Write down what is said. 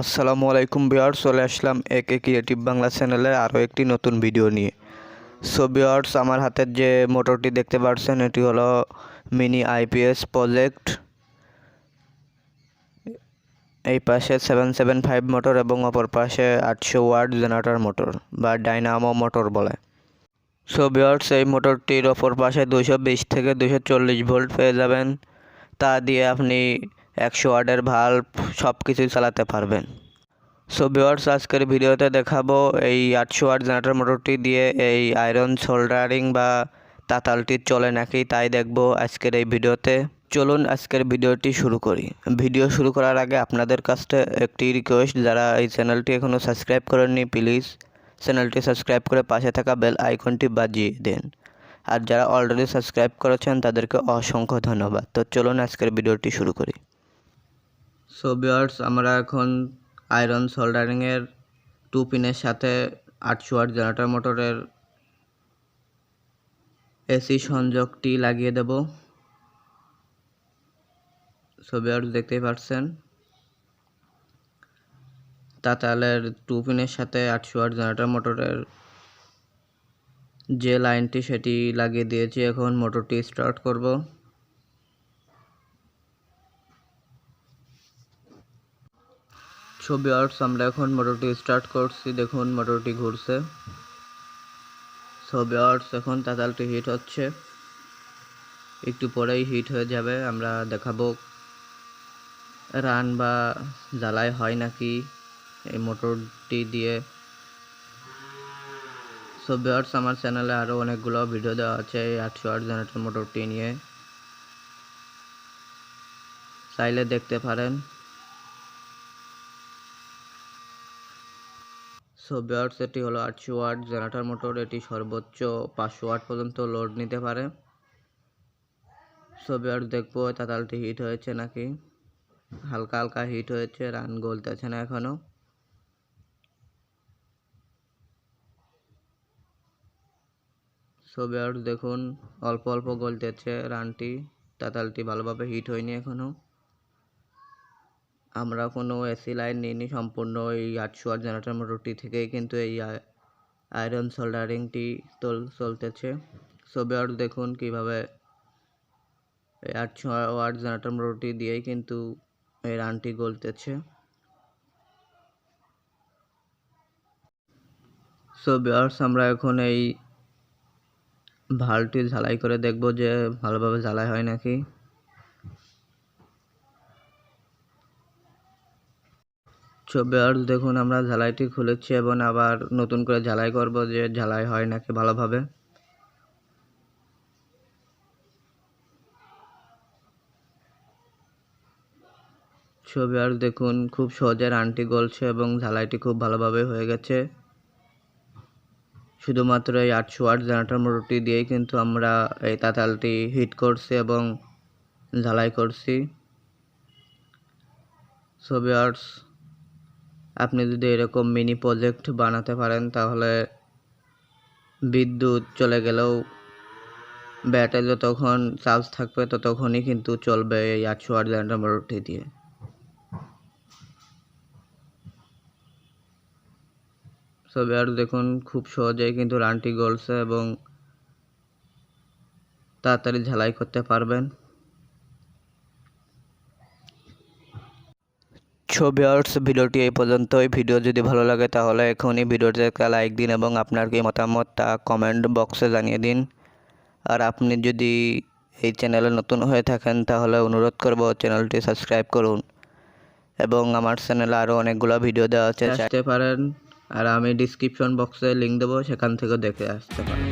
আসসালামু আলাইকুম ভিউয়ার্স, চলে আসলাম একে ক্রিয়েটিভ বাংলা চ্যানেলে আরও একটি নতুন ভিডিও নিয়ে। সো ভিউয়ার্স, আমার হাতের যে মোটরটি দেখতে পাচ্ছেন এটি হলো মিনি আইপিএস প্রজেক্ট। এই পাশে 775 মোটর এবং অপর পাশে 800 ওয়াট জেনারেটর মোটর বা ডাইনামো মোটর বলে। সো ভিউয়ার্স, এই মোটরটির অপর পাশে 220 থেকে 240 ভোল্ট পেয়ে যাবেন। তা দিয়ে আপনি 100 ওয়াটের ভাল্ব সব কিছুই চালাতে পারবেন। সো ভিউয়ার্স, আজকের ভিডিওতে দেখাবো এই 800 ওয়াট জেনারেটর মোটরটি দিয়ে এই আয়রন সোল্ডারিং বা তাতালটি চলে নাকি তাই দেখবো আজকের এই ভিডিওতে। চলুন আজকের ভিডিওটি শুরু করি। ভিডিও শুরু করার আগে আপনাদের কাছে একটি রিকোয়েস্ট, যারা এই চ্যানেলটি এখনও সাবস্ক্রাইব করেননি প্লিজ চ্যানেলটি সাবস্ক্রাইব করে পাশে থাকা বেল আইকনটি বাজিয়ে দেন। আর যারা অলরেডি সাবস্ক্রাইব করেছেন তাদেরকে অসংখ্য ধন্যবাদ। তো চলুন আজকের ভিডিওটি শুরু করি। সো ভিউয়ার্স, আমরা এখন আয়রন সোল্ডারিংয়ের 2 পিনের সাথে 800 ওয়াট জেনারেটর মোটরের এসি সংযোগটি লাগিয়ে দেব। সো ভিউয়ার্স, দেখতেই পাচ্ছেন তাতালের 2 পিনের সাথে 800 ওয়াট জেনারেটর মোটরের যে লাইনটি সেটি লাগিয়ে দিয়েছি। এখন মোটরটি স্টার্ট করব। সো ভিউয়ার্স, আমরা এখন মোটরটি স্টার্ট করছি। দেখুন মোটরটি ঘুরছে। সো ভিউয়ার্স, এখন তাতালটি হিট হচ্ছে, একটু পরেই হিট হয়ে যাবে। আমরা দেখাবো রান বা জ্বালাই হয় নাকি এই মোটরটি দিয়ে। সো ভিউয়ার্স, আমার চ্যানেলে আরও অনেকগুলো ভিডিও দেওয়া আছে এই 800 ওয়াট জেনারেটর মোটরটি নিয়ে, চাইলে দেখতে পারেন। সো ভিউয়ার্স, এটি হলো 800 ওয়াট জেনারেটর মোটর। এটি সর্বোচ্চ 500 ওয়াট পর্যন্ত লোড নিতে পারে। সো ভিউয়ার্স, দেখবো তাতালটি হিট হয়েছে নাকি। হালকা হালকা হিট হয়েছে, রান গলতেছে না এখনো। সো ভিউয়ার্স, দেখুন অল্প অল্প গলতেছে রানটি, তাতালটি ভালোভাবে হিট হয়নি এখনো। আমরা কোনো এসি লাইন নিইনি, সম্পূর্ণ এই 800 ওয়াট জেনারেটর মোটরটি থেকেই কিন্তু এই আয়রন সোল্ডারিংটি চলতেছে। সো ভিউয়ার্স, দেখুন কিভাবে এই 800 ওয়াট জেনারেটর মোটরটি দিয়েই কিন্তু এই রানটি গলতেছে। সো ভিউয়ার্স, আমরা এখন এই ভালটি ঝালাই করে দেখব যে ভালোভাবে ঝালাই হয় নাকি। সো ভিউয়ার্স, দেখুন আমরা ঝালাইটি খুলেছি এবং আবার নতুন করে ঝালাই করব যে ঝালাই হয় নাকি ভালোভাবে। সো ভিউয়ার্স, দেখুন খুব সহজে রানটি গলছে এবং ঝালাইটি খুব ভালোভাবে হয়ে গেছে। শুধুমাত্র এই 800 ওয়াট জেনারেটর মোটরটি দিয়েই কিন্তু আমরা এই তাতালটি হিট করছি এবং ঝালাই করছি। সো ভিউয়ার্স, আপনি যদি এরকম মিনি প্রজেক্ট বানাতে পারেন তাহলে বিদ্যুৎ চলে গেলেও ব্যাটারি যতক্ষণ চার্জ থাকবে ততক্ষণই কিন্তু চলবে এই 800 ওয়াট জেনারেটর মোটরটি দিয়ে। সো ভিউয়ার্স, দেখুন খুব সহজেই কিন্তু রানটি গলছে এবং তাড়াতাড়ি ঝালাই করতে পারবেন। সো ভিউয়ার্স, ভিডিওটি এই পর্যন্তই। ভিডিও যদি ভালো লাগে তাহলে এখনই ভিডিওতে একটা লাইক দিন এবং আপনার কি মতামত তা কমেন্ট বক্সে জানিয়ে দিন। আর আপনি যদি এই চ্যানেলে নতুন হয়ে থাকেন তাহলে অনুরোধ করব চ্যানেলটি সাবস্ক্রাইব করুন এবং আমার চ্যানেলে আরও অনেকগুলো ভিডিও দেওয়া আছে, চাইতে পারেন। আর আমি ডিসক্রিপশন বক্সে লিঙ্ক দেবো, সেখান থেকে দেখে আসতে পারেন।